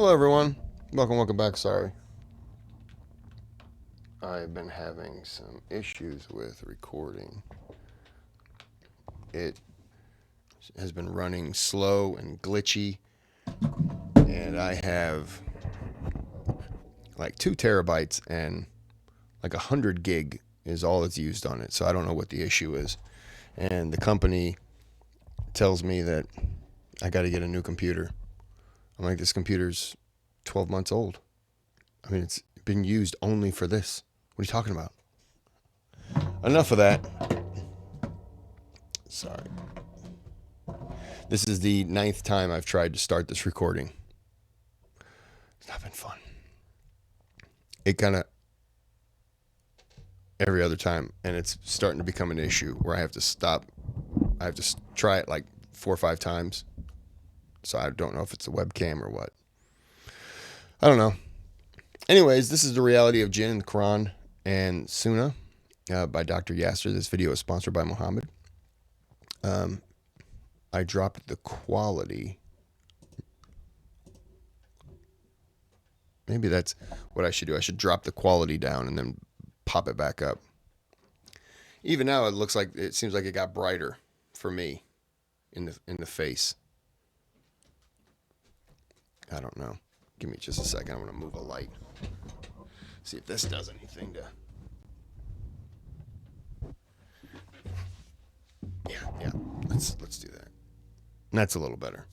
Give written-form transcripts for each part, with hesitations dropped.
Hello everyone, welcome back. Sorry, I've been having some issues with recording. It has been running slow and glitchy, and I have like 2 terabytes and like 100 gig is all that's used on it, so I don't know what the issue is. And the company tells me that I got to get a new computer. I'm like, this computer's 12 months old. I mean, it's been used only for this. What are you talking about? Enough of that. Sorry. This is the 9th time I've tried to start this recording. It's not been fun. It kind of every other time, and it's starting to become an issue where I have to stop. I have to try it like 4 or 5 times. So I don't know if it's a webcam or what. I don't know. Anyways, this is the reality of Jinn in the Qur'an and Sunnah by Dr. Yasir. This video is sponsored by Mohamed. I dropped the quality. Maybe that's what I should do. I should drop the quality down and then pop it back up. Even now, it seems like it got brighter for me in the face. I don't know. Give me just a second. I'm going to move a light. See if this does anything to... Yeah. Let's do that. And that's a little better.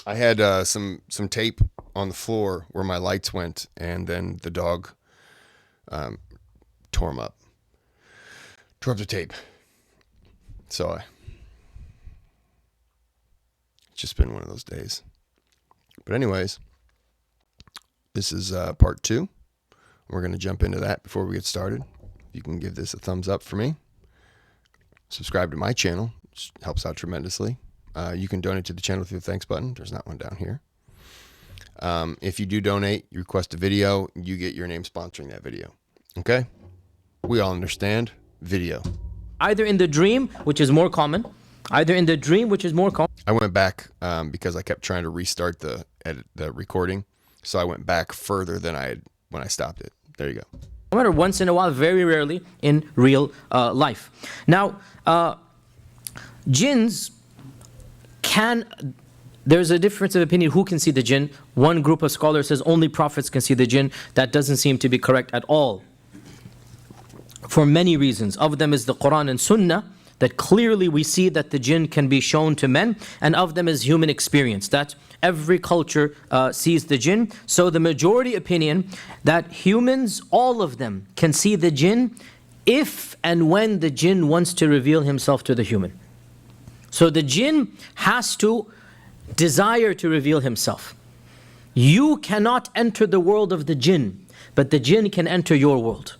I had some tape on the floor where my lights went, and then the dog tore them up. Tore up the tape. So it's just been one of those days. But anyways, this is part 2. We're going to jump into that before we get started. You can give this a thumbs up for me. Subscribe to my channel, which helps out tremendously. You can donate to the channel through the thanks button. There's not one down here. If you do donate, you request a video, you get your name sponsoring that video. Okay? We all understand. Video. Either in the dream, which is more common. Either in the dream, which is more common. I went back because I kept trying to restart the recording. So I went back further than I had when I stopped it. There you go. No matter once in a while, very rarely in real life. Now, jinns there's a difference of opinion who can see the jinn. One group of scholars says only prophets can see the jinn. That doesn't seem to be correct at all, for many reasons. Of them is the Qur'an and Sunnah, that clearly we see that the jinn can be shown to men, and of them is human experience, that every culture sees the jinn. So the majority opinion that humans, all of them, can see the jinn if and when the jinn wants to reveal himself to the human. So the jinn has to desire to reveal himself. You cannot enter the world of the jinn, but the jinn can enter your world.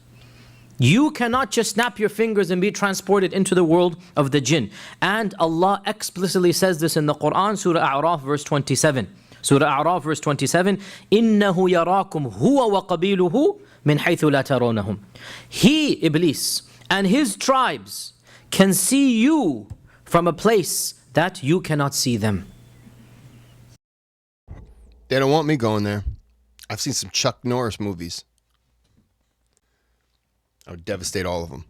You cannot just snap your fingers and be transported into the world of the jinn. And Allah explicitly says this in the Qur'an, Surah A'raf verse 27. Surah A'raf verse 27, إِنَّهُ يَرَاكُمْ هُوَ وَقَبِيلُهُ مِنْ حَيْثُ لَا تَرَوْنَهُمْ. He, Iblis, and his tribes can see you from a place that you cannot see them. They don't want me going there. I've seen some Chuck Norris movies. I would devastate all of them.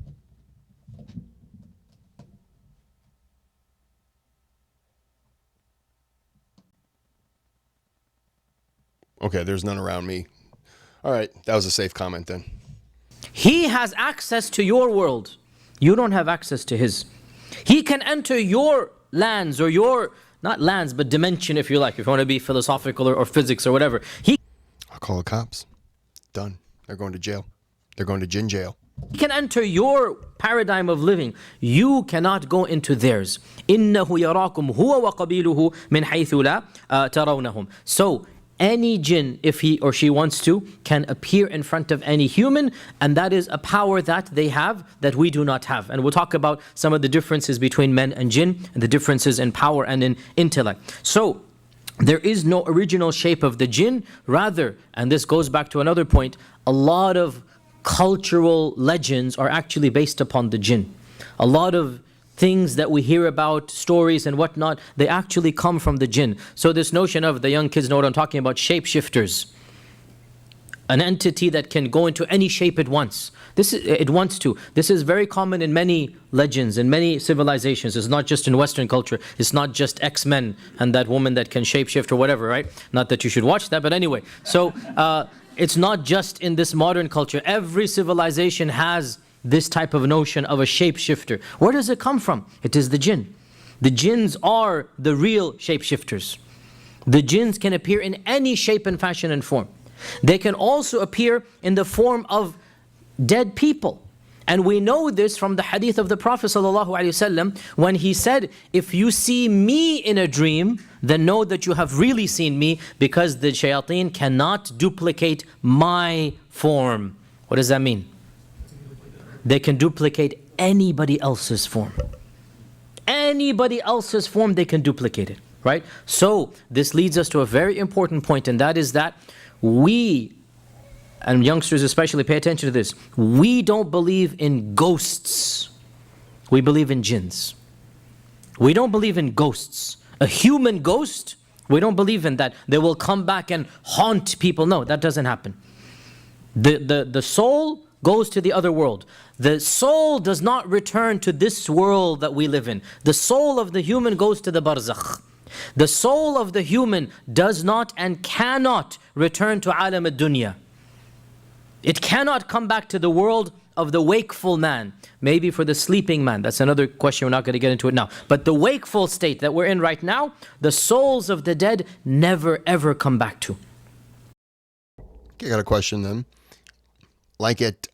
Okay, there's none around me. All right, that was a safe comment then. He has access to your world. You don't have access to his. He can enter your lands, or your, not lands, but dimension, if you like, if you want to be philosophical or physics or whatever. I'll call the cops. Done. They're going to jail. They're going to jinn jail. He can enter your paradigm of living. You cannot go into theirs. إِنَّهُ يَرَاكُمْ هُوَ وَقَبِيلُهُ مِنْ حَيْثُ لَا تَرَوْنَهُمْ. So any jinn, if he or she wants to, can appear in front of any human, and that is a power that they have that we do not have. And we'll talk about some of the differences between men and jinn, and the differences in power and in intellect. So there is no original shape of the jinn. Rather, and this goes back to another point, a lot of cultural legends are actually based upon the jinn. A lot of things that we hear about, stories and whatnot, they actually come from the jinn. So this notion of, the young kids know what I'm talking about, shapeshifters. An entity that can go into any shape it wants. It wants to. This is very common in many legends, in many civilizations. It's not just in Western culture. It's not just X-Men and that woman that can shapeshift or whatever, right? Not that you should watch that, but anyway. So it's not just in this modern culture. Every civilization has this type of notion of a shapeshifter. Where does it come from? It is the jinn. The jinns are the real shapeshifters. The jinns can appear in any shape and fashion and form. They can also appear in the form of dead people. And we know this from the hadith of the Prophet ﷺ when he said, if you see me in a dream, then know that you have really seen me, because the shayateen cannot duplicate my form. What does that mean? They can duplicate anybody else's form. Anybody else's form, they can duplicate it, right? So this leads us to a very important point, and that is that we, and youngsters especially, pay attention to this. We don't believe in ghosts. We believe in jinns. We don't believe in ghosts. A human ghost, we don't believe in that. They will come back and haunt people. No, that doesn't happen. The soul goes to the other world. The soul does not return to this world that we live in. The soul of the human goes to the barzakh. The soul of the human does not and cannot return to alam ad-dunya. It cannot come back to the world of the wakeful man. Maybe for the sleeping man. That's another question, we're not going to get into it now. But the wakeful state that we're in right now, the souls of the dead never ever come back to. I got a question then. Like at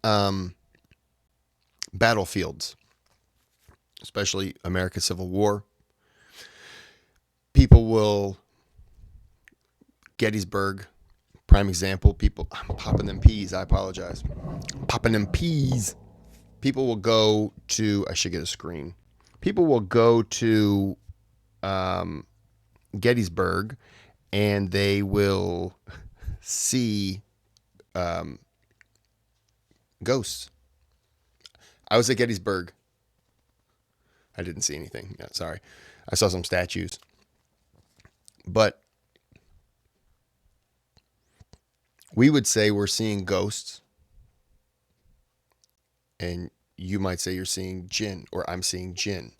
battlefields, especially America's Civil War, people will, Gettysburg, prime example, people, I'm popping them peas, I apologize. Popping them peas. People will go to, I should get a screen. People will go to Gettysburg and they will see ghosts. I was at Gettysburg. I didn't see anything. Yeah, sorry. I saw some statues. But we would say we're seeing ghosts, and you might say you're seeing jinn, or I'm seeing jinn.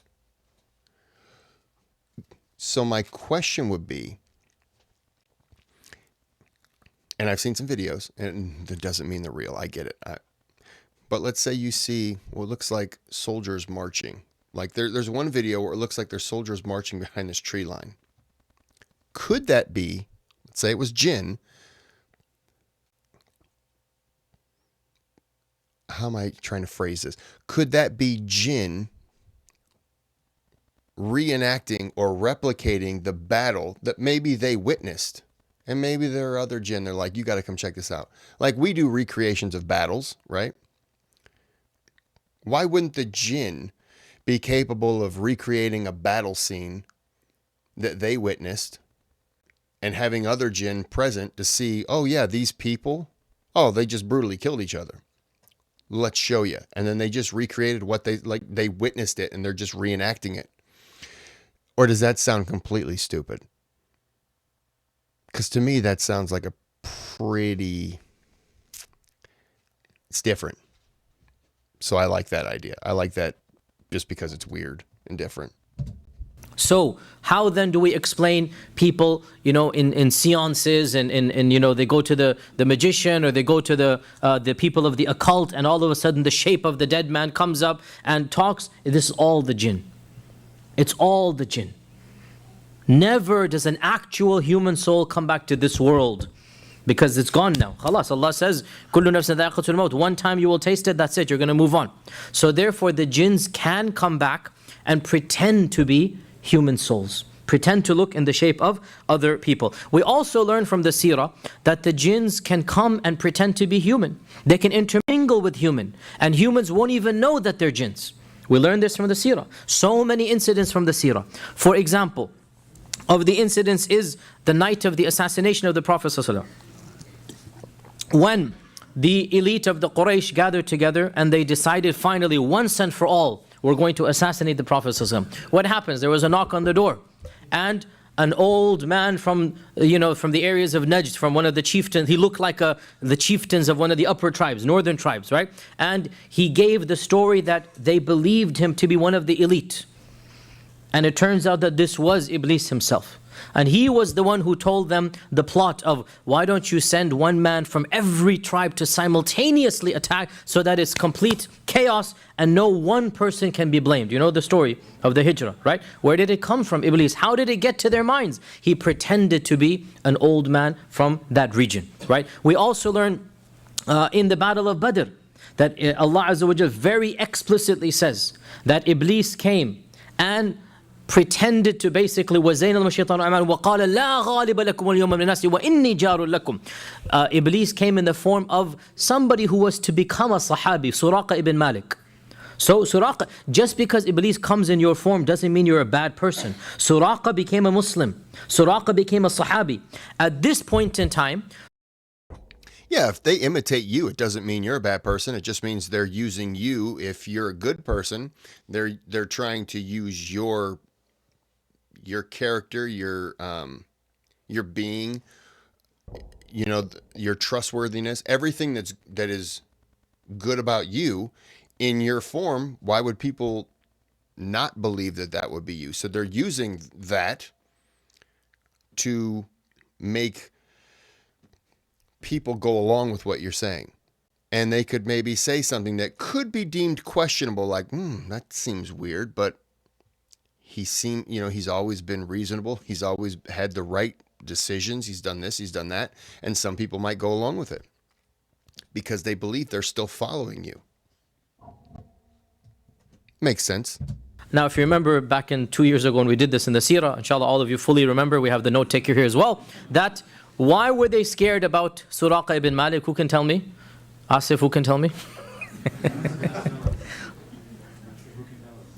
So my question would be, and I've seen some videos, and that doesn't mean they're real, I get it. But let's say you see what looks like soldiers marching. Like there's one video where it looks like there's soldiers marching behind this tree line. Could that be, let's say it was jinn, how am I trying to phrase this? Could that be jinn reenacting or replicating the battle that maybe they witnessed? And maybe there are other jinn, they're like, you got to come check this out. Like we do recreations of battles, right? Why wouldn't the jinn be capable of recreating a battle scene that they witnessed and having other jinn present to see, oh yeah, these people, oh, they just brutally killed each other. Let's show you. And then they just recreated what they witnessed it and they're just reenacting it. Or does that sound completely stupid? Because to me, that sounds like a pretty, it's different. So I like that idea. I like that just because it's weird and different. So how then do we explain people, in seances and they go to the magician, or they go to the people of the occult, and all of a sudden the shape of the dead man comes up and talks? This is all the jinn. It's all the jinn. Never does an actual human soul come back to this world, because it's gone now. Khalas, Allah says, "Kullu nafsin dha'iqatul maut." One time you will taste it, that's it, you're going to move on. So therefore the jinns can come back and pretend to be human souls, pretend to look in the shape of other people. We also learn from the seerah that the jinns can come and pretend to be human. They can intermingle with human, and humans won't even know that they're jinns. We learn this from the seerah. So many incidents from the seerah. For example, of the incidents is the night of the assassination of the Prophet ﷺ. When the elite of the Quraysh gathered together and they decided finally once and for all, were going to assassinate the Prophet ﷺ. What happens? There was a knock on the door, and an old man from the areas of Najd, from one of the chieftains. He looked like the chieftains of one of the upper tribes, northern tribes, right? And he gave the story that they believed him to be one of the elite. And it turns out that this was Iblis himself. And he was the one who told them the plot of, why don't you send one man from every tribe to simultaneously attack, so that it's complete chaos and no one person can be blamed. You know the story of the Hijrah, right? Where did it come from, Iblis? How did it get to their minds? He pretended to be an old man from that region, right? We also learn in the Battle of Badr that Allah Azza wa Jal very explicitly says that Iblis came and pretended to basically وَزَيْنَ الْمَشَيْطَانُ أَعْمَالُهُمْ وَقَالَ لَا غَالِبَ لَكُمُ الْيَوْمَ مِنَ النَّاسِ وَإِنِّي جَارٌ لَكُمْ. Iblis came in the form of somebody who was to become a Sahabi, Suraqa ibn Malik. So Suraqa, just because Iblis comes in your form doesn't mean you're a bad person. Suraqa became a Muslim. Suraqa became a Sahabi. At this point in time, yeah, if they imitate you, it doesn't mean you're a bad person. It just means they're using you. If you're a good person, they're trying to use your character, your being, your trustworthiness, everything that is good about you in your form. Why would people not believe that would be you? So they're using that to make people go along with what you're saying. And they could maybe say something that could be deemed questionable, like, that seems weird, but he's always been reasonable. He's always had the right decisions. He's done this, he's done that. And some people might go along with it because they believe they're still following you. Makes sense. Now, if you remember back in 2 years ago when we did this in the Seerah, inshallah all of you fully remember, we have the note taker here as well, that why were they scared about Suraqa ibn Malik? Who can tell me? Asif, who can tell me?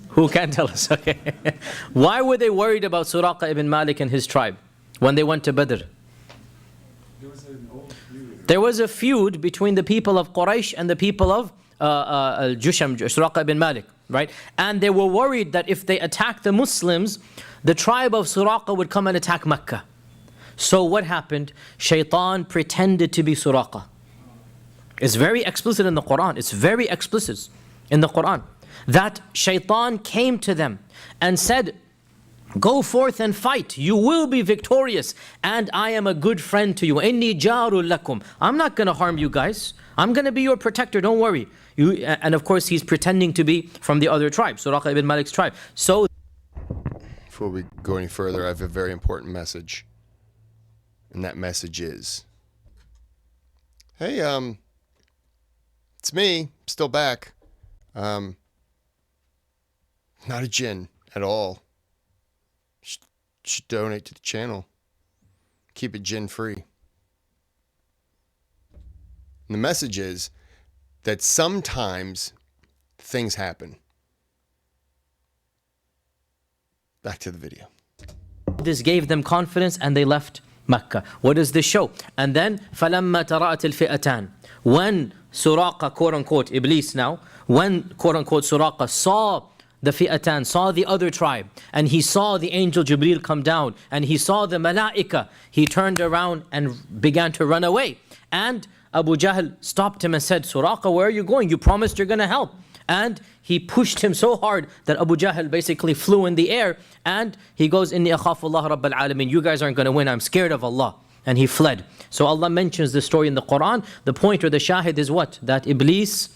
Who can tell us? Okay. Why were they worried about Suraqa ibn Malik and his tribe when they went to Badr? There was a feud between the people of Quraysh and the people of Jusham, Suraqa ibn Malik, right? And they were worried that if they attacked the Muslims, the tribe of Suraqa would come and attack Mecca. So what happened? Shaitan pretended to be Suraqa. It's very explicit in the Qur'an. It's very explicit in the Qur'an. That Shaitan came to them and said, go forth and fight. You will be victorious. And I am a good friend to you. إِنِّي جَارٌ لَكُمْ. I'm not going to harm you guys. I'm going to be your protector. Don't worry. And of course, he's pretending to be from the other tribe, Suraqa ibn Malik's tribe. So, before we go any further, I have a very important message. And that message is, hey, it's me, still back. Not a jinn at all. Should donate to the channel. Keep it jinn free. And the message is that sometimes things happen. Back to the video. this gave them confidence and they left Mecca. What does this show? And then فَلَمَّا تَرَأَتِ الْفِئَتَانِ, when Suraqa, quote unquote, Iblis now, when quote unquote Suraqa saw the fi'atan, saw the other tribe, and he saw the angel Jibreel come down, and he saw the malaika, he turned around and began to run away. And Abu Jahl stopped him and said, Suraqa, where are you going? You promised you're going to help. And he pushed him so hard that Abu Jahl basically flew in the air, and he goes, Inni akhafu Allah Rabbal Alameen, you guys aren't going to win, I'm scared of Allah. And he fled. So Allah mentions this story in the Qur'an. The point or the shahid is what? That Iblis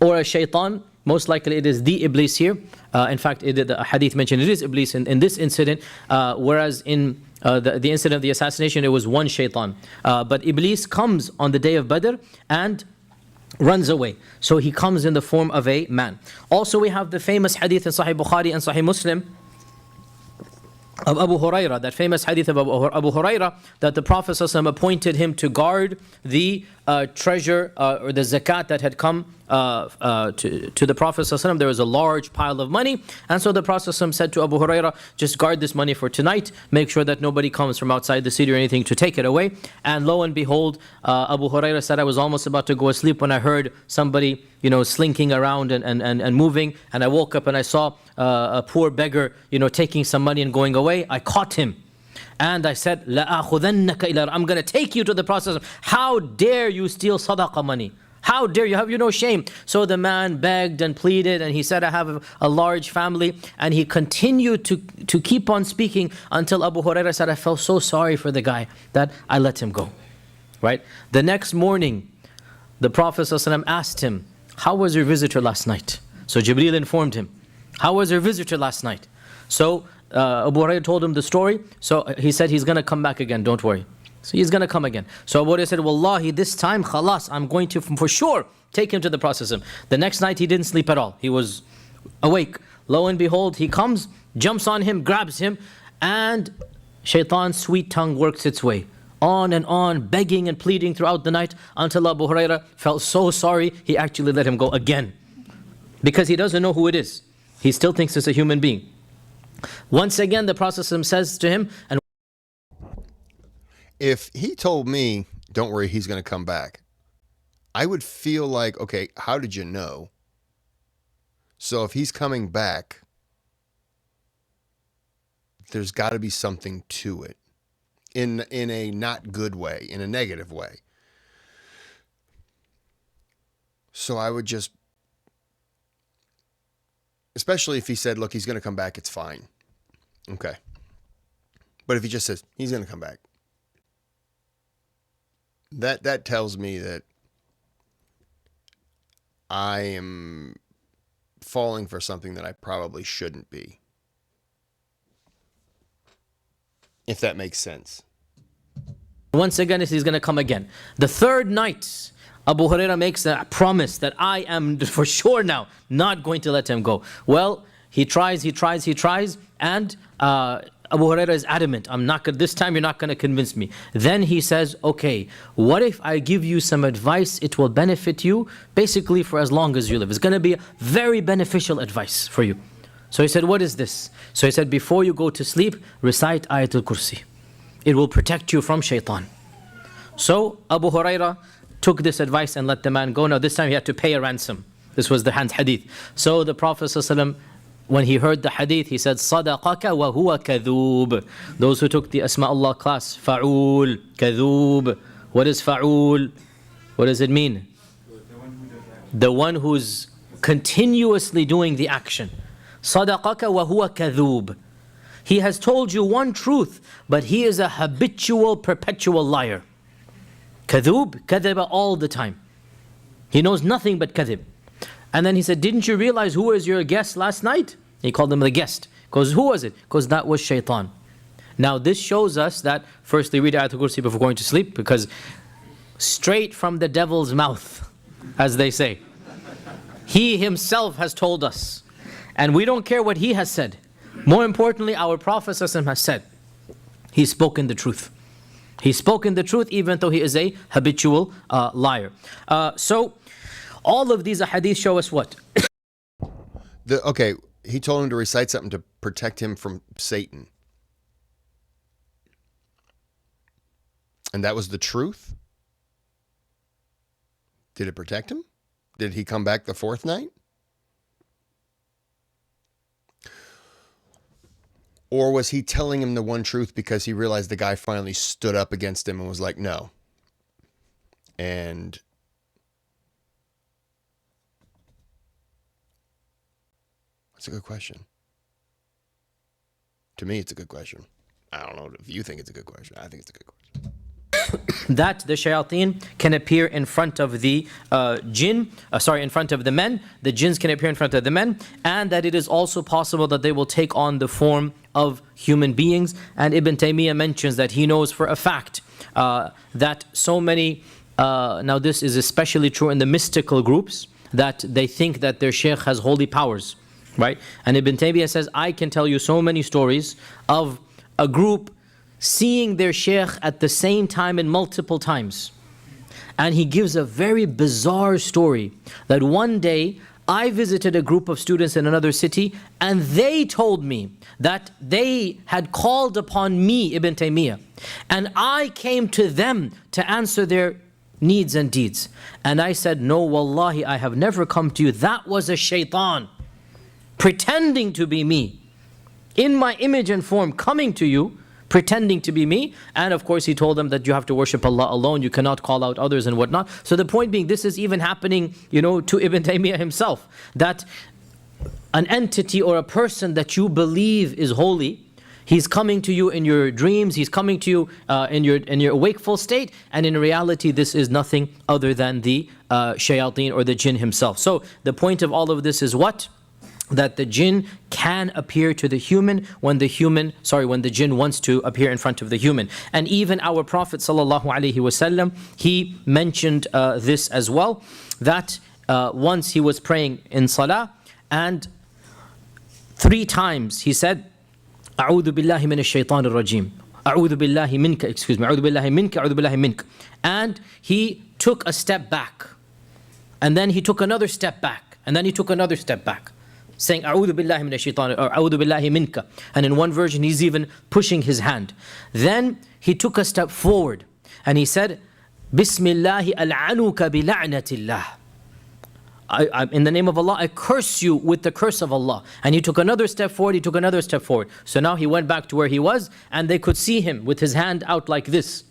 or a shaitan, most likely it is the Iblis here. In fact, the hadith mentioned it is Iblis in this incident, whereas in the incident of the assassination, it was one shaitan. But Iblis comes on the day of Badr and runs away. So he comes in the form of a man. Also, we have the famous hadith in Sahih Bukhari and Sahih Muslim of Abu Hurairah, that famous hadith of Abu Hurairah, that the Prophet ﷺ appointed him to guard the treasure or the zakat that had come to the Prophet ﷺ. There was a large pile of money, and so the Prophet ﷺ said to Abu Hurairah, just guard this money for tonight, make sure that nobody comes from outside the city or anything to take it away. And lo and behold, Abu Hurairah said, I was almost about to go asleep when I heard somebody slinking around and moving, and I woke up and I saw a poor beggar taking some money and going away. I caught him. And I said, لَأَخُذَنَّكَ إِلَىٰ I'm going to take you to the Prophet. How dare you steal sadaqah money? How dare you? Have you no shame? So the man begged and pleaded, and he said, I have a large family. And he continued to keep on speaking until Abu Hurairah said, I felt so sorry for the guy that I let him go. Right? The next morning, the Prophet ﷺ asked him, how was your visitor last night? So Jibreel informed him, how was your visitor last night? So Abu Hurairah told him the story. So he said, he's going to come back again, don't worry. So he's going to come again. So Abu Hurairah said, Wallahi, this time, khalas, I'm going to for sure take him to the Prophet. The next night he didn't sleep at all. He was awake. Lo and behold, he comes, jumps on him, grabs him, and shaitan's sweet tongue works its way. On, begging and pleading throughout the night until Abu Hurairah felt so sorry, he actually let him go again. Because he doesn't know who it is. He still thinks it's a human being. Once again, the Prophet says to him, and if he told me, don't worry, he's going to come back, I would feel like, okay, how did you know? So if he's coming back, there's got to be something to it. In a not good way, in a negative way. So I would just, especially if he said, look, he's going to come back, it's fine. Okay. But if he just says, he's going to come back, that tells me that I am falling for something that I probably shouldn't be. If that makes sense. Once again, he's going to come again. The third night, Abu Hurairah makes a promise that I am for sure now not going to let him go. Well, he tries, and Abu Hurairah is adamant. This time you're not going to convince me. Then he says, okay, what if I give you some advice? It will benefit you basically for as long as you live. It's going to be a very beneficial advice for you. So he said, what is this? So he said, before you go to sleep, recite Ayatul Kursi. It will protect you from shaitan. So Abu Hurairah took this advice and let the man go. Now this time he had to pay a ransom. This was the hadith. So the Prophet ﷺ, when he heard the hadith, he said, صَدَقَكَ وَهُوَ كَذُوبٌ. Those who took the Asma'ullah class, fa'ul, kadhub. What is fa'ul? What does it mean? The one who's continuously doing the action. صَدَقَكَ وَهُوَ كَذُوبٌ. He has told you one truth, but he is a habitual, perpetual liar. Kadhub, kadhaba all the time. He knows nothing but kadhib. And then he said, didn't you realize who was your guest last night? He called him the guest. Because who was it? Because that was shaitan. Now this shows us that, firstly, read Ayatul Kursi before going to sleep, because straight from the devil's mouth, as they say. He himself has told us. And we don't care what he has said. More importantly, our Prophet ﷺ has said, he's spoken the truth. He's spoken the truth even though he is a habitual liar. So, all of these hadiths show us what? Okay, he told him to recite something to protect him from Satan. And that was the truth? Did it protect him? Did he come back the fourth night? Or was he telling him the one truth because he realized the guy finally stood up against him and was like, no. And that's a good question. To me, it's a good question. I don't know if you think it's a good question. I think it's a good question. That the shayateen can appear in front of the in front of the men. The jinns can appear in front of the men. And that it is also possible that they will take on the form of human beings. And Ibn Taymiyyah mentions that he knows for a fact that so many, now this is especially true in the mystical groups, that they think that their shaykh has holy powers, right? And Ibn Taymiyyah says, I can tell you so many stories of a group seeing their shaykh at the same time and multiple times. And he gives a very bizarre story that one day I visited a group of students in another city and they told me that they had called upon me, Ibn Taymiyyah, and I came to them to answer their needs and deeds. And I said, no, wallahi, I have never come to you. That was a shaitan pretending to be me, in my image and form, coming to you, pretending to be me. And of course he told them that you have to worship Allah alone, you cannot call out others and whatnot. So the point being, this is even happening, to Ibn Taymiyyah himself, that an entity or a person that you believe is holy, he's coming to you in your dreams, he's coming to you in your wakeful state, and in reality this is nothing other than the shayateen or the jinn himself. So the point of all of this is what? That the jinn can appear to the human when the jinn wants to appear in front of the human. And even our Prophet ﷺ, he mentioned this as well, that once he was praying in salah, and 3 times he said, أعوذ بالله من الشيطان الرجيم أعوذ بالله منك أعوذ بالله منك أعوذ بالله منك. And he took a step back, and then he took another step back, and then he took another step back, saying أعوذ بالله من الشيطان or أعوذ بالله منك. And in one version he's even pushing his hand. Then he took a step forward and he said, بسم الله ألعنك بلعنة الله. In the name of Allah, I curse you with the curse of Allah. And he took another step forward, he took another step forward. So now he went back to where he was, and they could see him with his hand out like this.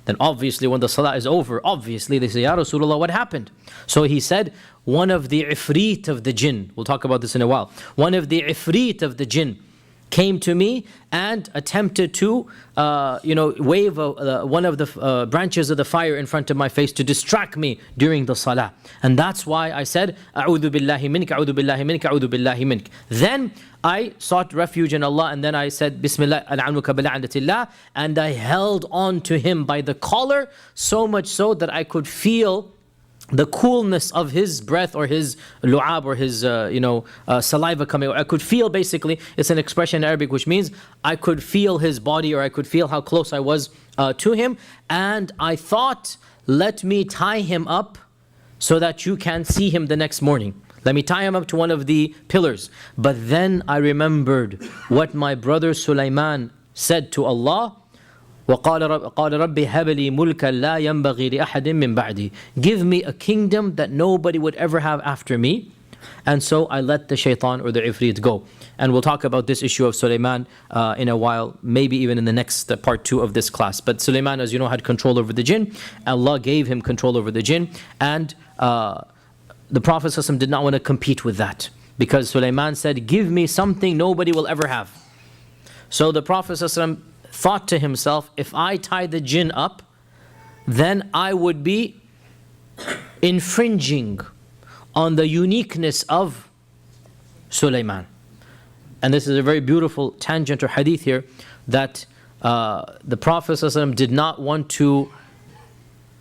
Then obviously when the salah is over, obviously they say, Ya Rasulullah, what happened? So he said, one of the ifrit of the jinn, we'll talk about this in a while, one of the ifrit of the jinn came to me and attempted to wave one of the branches of the fire in front of my face to distract me during the salah. And that's why I said, A'udhu billahi mink, a'udhu billahi mink, a'udhu billahi mink. Then I sought refuge in Allah, and then I said, Bismillah, al'anuka bila'anatillah, and I held on to him by the collar, so much so that I could feel the coolness of his breath, or his lu'ab, or his saliva coming. I could feel, basically, it's an expression in Arabic which means I could feel his body, or I could feel how close I was to him. And I thought, let me tie him up so that you can see him the next morning. Let me tie him up to one of the pillars. But then I remembered what my brother Sulaiman said to Allah, وَقَالَ رَبِّ هَبْ لِي مُلْكًا لَا يَنْبَغِي لِأَحَدٍ مِّن بَعْدِي. Give me a kingdom that nobody would ever have after me. And so I let the shaitan or the ifrit go. And we'll talk about this issue of Sulaiman in a while, maybe even in the next part 2 of this class. But Sulaiman, as you know, had control over the jinn. Allah gave him control over the jinn. And the Prophet ﷺ did not want to compete with that, because Sulaiman said, give me something nobody will ever have. So the Prophet ﷺ thought to himself, if I tie the jinn up, then I would be infringing on the uniqueness of Sulaiman. And this is a very beautiful tangent or hadith here, that the Prophet ﷺ did not want to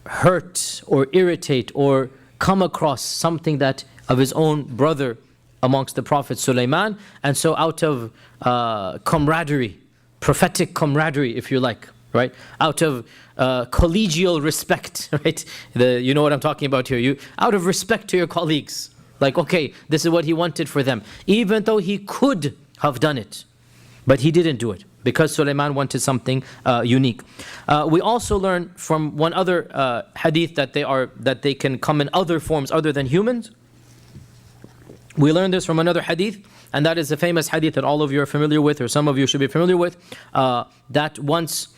hurt or irritate or come across something that of his own brother amongst the Prophet Sulaiman. And so out of camaraderie, prophetic camaraderie, if you like, right? Out of collegial respect, right? You know what I'm talking about here. Out of respect to your colleagues, like, okay, this is what he wanted for them, even though he could have done it, but he didn't do it because Sulaiman wanted something unique. We also learn from one other hadith that they can come in other forms other than humans. We learn this from another hadith, and that is the famous hadith that all of you are familiar with, or some of you should be familiar with, that once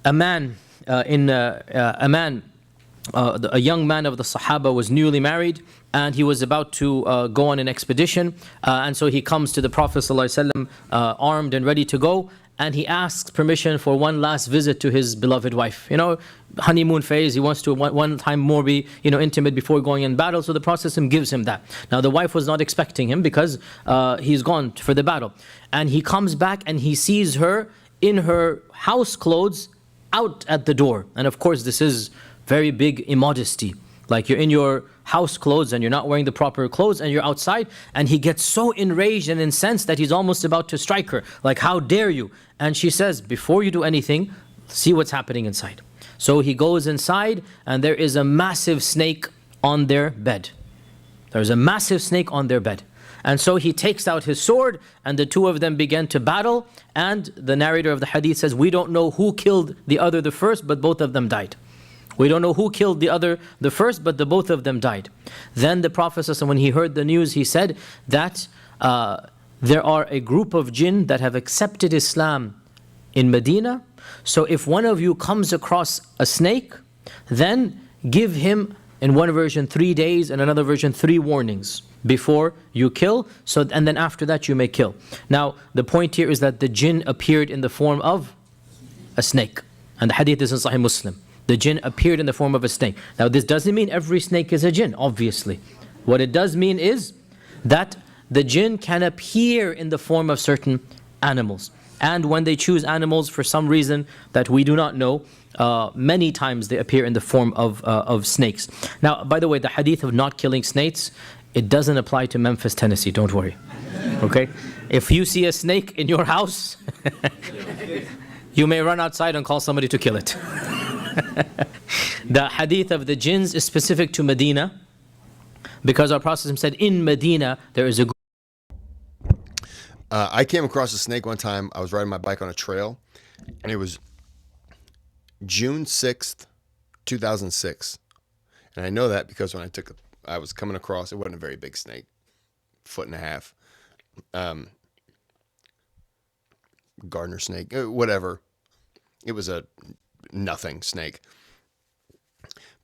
a young man of the Sahaba was newly married, and he was about to go on an expedition, and so he comes to the Prophet ﷺ armed and ready to go, and he asks permission for one last visit to his beloved wife. Honeymoon phase, he wants to one time more be intimate before going in battle, so the Prophet ﷺ gives him that. Now the wife was not expecting him because he's gone for the battle, and he comes back and he sees her in her house clothes out at the door. And of course this is very big immodesty, like you're in your house clothes and you're not wearing the proper clothes and you're outside. And he gets so enraged and incensed that he's almost about to strike her, like, how dare you? And she says, before you do anything, see what's happening inside. So he goes inside and there is a massive snake on their bed. There's a massive snake on their bed. And so he takes out his sword and the two of them begin to battle. And the narrator of the hadith says, we don't know who killed the other the first, but both of them died. We don't know who killed the other the first, but the both of them died. Then the Prophet ﷺ, when he heard the news, he said that there are a group of jinn that have accepted Islam in Medina. So if one of you comes across a snake, then give him, in one version 3 days, and another version 3 warnings before you kill, and then after that you may kill. Now the point here is that the jinn appeared in the form of a snake, and the hadith is in Sahih Muslim. The jinn appeared in the form of a snake. Now this doesn't mean every snake is a jinn, obviously. What it does mean is that the jinn can appear in the form of certain animals. And when they choose animals for some reason that we do not know, many times they appear in the form of snakes. Now, by the way, the hadith of not killing snakes, it doesn't apply to Memphis, Tennessee, don't worry. Okay? If you see a snake in your house, you may run outside and call somebody to kill it. The hadith of the jinns is specific to Medina, because our Prophet said, in Medina there is a group. I came across a snake one time. I was riding my bike on a trail, and it was June 6th, 2006. And I know that because when I was coming across, it wasn't a very big snake, 1.5 foot. Gardener snake, whatever. It was a nothing snake.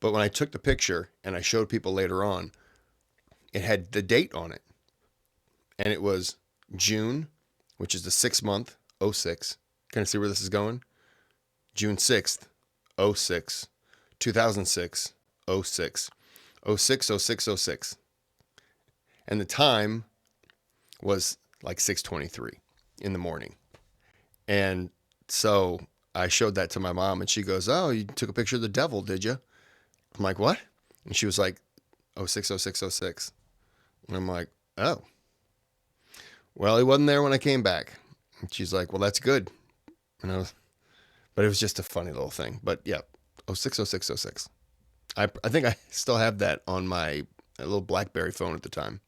But when I took the picture and I showed people later on, it had the date on it. And it was June, which is the 6th month, 06. Can I see where this is going? June 6th, 06, 2006, 06, 06, 06, 06. And the time was like 6:23 in the morning. And so I showed that to my mom and she goes, oh, you took a picture of the devil, did you? I'm like, what? And she was like, 06, 06, 06. And I'm like, oh. Well, he wasn't there when I came back. And she's like, well, that's good. And but it was just a funny little thing. But yeah, 06, 06, 06. I think I still have that on my little BlackBerry phone at the time.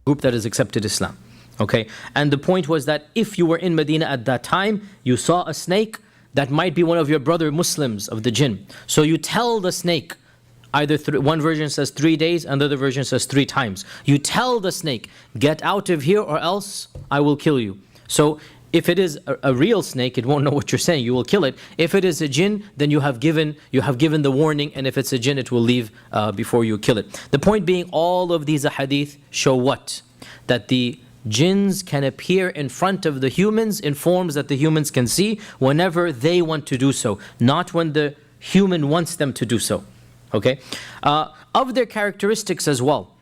Group that has accepted Islam. Okay, and the point was that if you were in Medina at that time, you saw a snake that might be one of your brother Muslims of the jinn. So you tell the snake, either one version says 3 days, another version says 3 times. You tell the snake, get out of here or else I will kill you. So if it is a real snake, it won't know what you're saying, you will kill it. If it is a jinn, then you have given the warning, and if it's a jinn, it will leave before you kill it. The point being, all of these hadith show what? That the jinns can appear in front of the humans in forms that the humans can see whenever they want to do so, not when the human wants them to do so. Okay? Of their characteristics as well,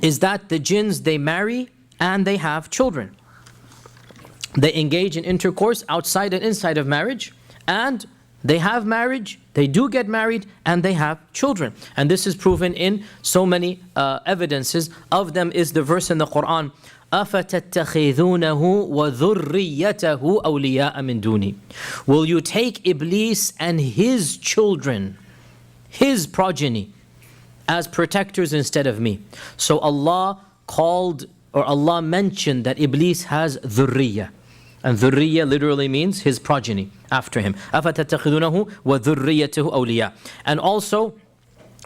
is that the jinns, they marry and they have children. They engage in intercourse outside and inside of marriage, and they have marriage, they do get married, and they have children. And this is proven in so many evidences. Of them is the verse in the Qur'an, أَفَتَتَّخِذُونَهُ وَذُرِّيَّتَهُ أَوْلِيَاءَ مِن دُونِي. Will you take Iblis and his children, his progeny, as protectors instead of me? So Allah mentioned that Iblis has dhurriyyah. And dhurriyyah literally means his progeny after him. أَفَتَتَّخِذُونَهُ وَذُرِّيَّتَهُ أَوْلِيَاءَ. And also,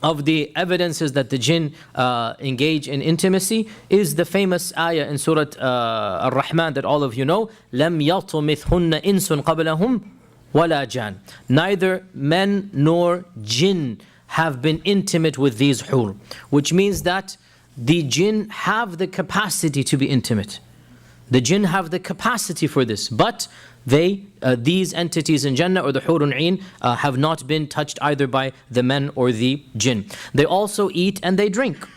of the evidences that the jinn engage in intimacy is the famous ayah in Surah Ar-Rahman that all of you know, لَمْ يَطْمِثْهُنَّ إِنسٌ قَبْلَهُمْ وَلَا جَانٍ. Neither men nor jinn have been intimate with these hur, which means that the jinn have the capacity to be intimate. The jinn have the capacity for this, but these entities in Jannah or the Hurun Ain have not been touched either by the men or the jinn. They also eat and they drink.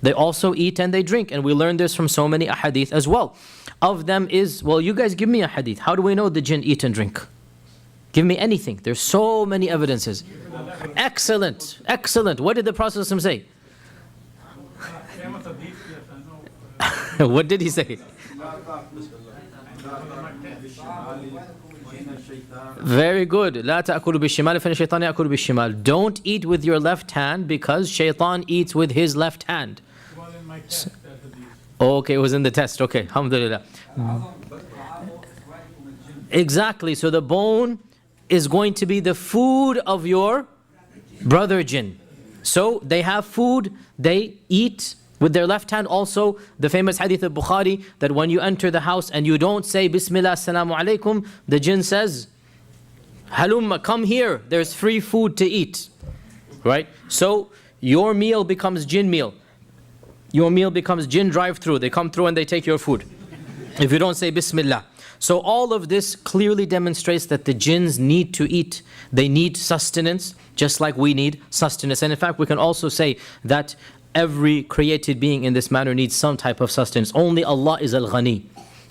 They also eat and they drink, and we learn this from so many ahadith as well. Of them is, well, you guys give me a hadith. How do we know the jinn eat and drink? Give me anything. There's so many evidences. Excellent, excellent. What did the Prophet say? What did he say? Very good. لا تأكلوا بالشمال فإن الشيطان يأكل بالشمال. Don't eat with your left hand because shaitan eats with his left hand. Okay, it was in the test. Okay, alhamdulillah. Exactly. So the bone is going to be the food of your brother jinn. So they have food, they eat with their left hand. Also, the famous hadith of Bukhari that when you enter the house and you don't say Bismillah, Assalamu alaikum, the jinn says, Halumma, come here, there's free food to eat. Right? So your meal becomes jinn meal. Your meal becomes jinn drive-through. They come through and they take your food if you don't say Bismillah. So all of this clearly demonstrates that the jinns need to eat. They need sustenance, just like we need sustenance. And in fact, we can also say that every created being in this manner needs some type of sustenance. Only Allah is Al-Ghani.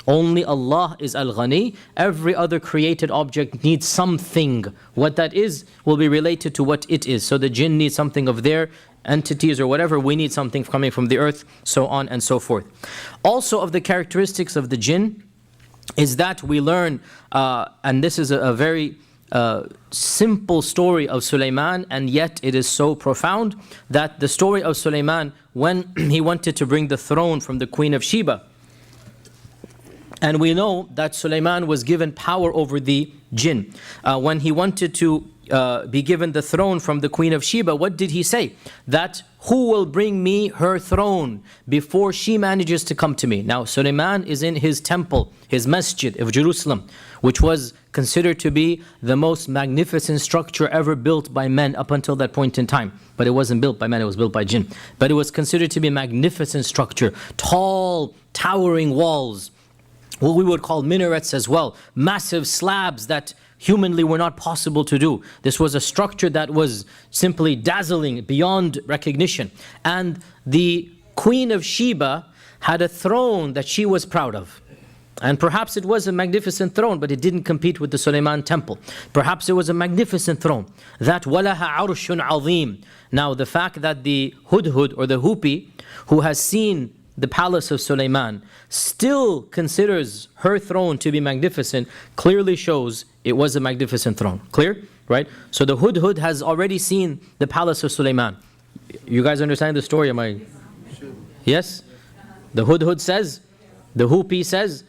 Only Allah is Al-Ghani. Every other created object needs something. What that is will be related to what it is. So the jinn needs something of their entities or whatever. We need something coming from the earth, so on and so forth. Also of the characteristics of the jinn is that we learn, and this is a very simple story of Sulaiman, and yet it is so profound, that the story of Sulaiman when he wanted to bring the throne from the Queen of Sheba. And we know that Sulaiman was given power over the jinn. When he wanted to be given the throne from the Queen of Sheba, what did he say? That who will bring me her throne before she manages to come to me? Now Sulaiman is in his temple, his masjid of Jerusalem, which was considered to be the most magnificent structure ever built by men up until that point in time. But it wasn't built by men, it was built by jinn. But it was considered to be a magnificent structure, tall, towering walls, what we would call minarets as well, massive slabs that humanly were not possible to do. This was a structure that was simply dazzling beyond recognition. And the Queen of Sheba had a throne that she was proud of. And perhaps it was a magnificent throne, but it didn't compete with the Sulaiman temple. Perhaps it was a magnificent throne. That وَلَهَا عَرْشٌ عَظِيمٌ. Now the fact that the hudhud or the hoopy who has seen the palace of Sulaiman still considers her throne to be magnificent clearly shows it was a magnificent throne. Clear? Right? So the hudhud has already seen the palace of Sulaiman. You guys understand the story? Am I? Yes? The hudhud says, the hoopy says,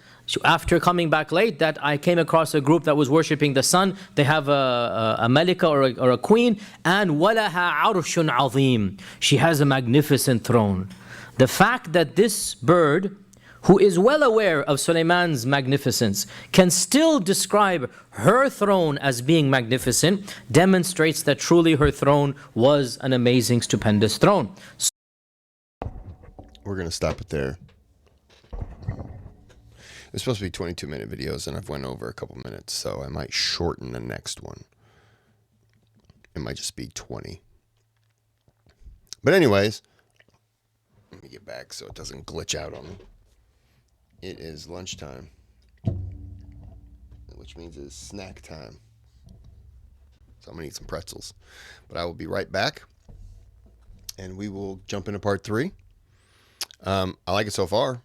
after coming back late, that I came across a group that was worshipping the sun. They have a malika or a queen, and وَلَهَا عَرْشٌ عَظِيمٌ. She has a magnificent throne. The fact that this bird, who is well aware of Sulaiman's magnificence, can still describe her throne as being magnificent, demonstrates that truly her throne was an amazing, stupendous throne. We're going to stop it there. It's supposed to be 22-minute videos, and I've went over a couple minutes, so I might shorten the next one. It might just be 20. But anyways, let me get back so it doesn't glitch out on me. It is lunchtime, which means it's snack time. So I'm going to eat some pretzels. But I will be right back, and we will jump into part 3. I like it so far.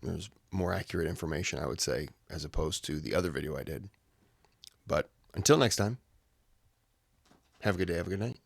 There's more accurate information, I would say, as opposed to the other video I did. But until next time, have a good day, have a good night.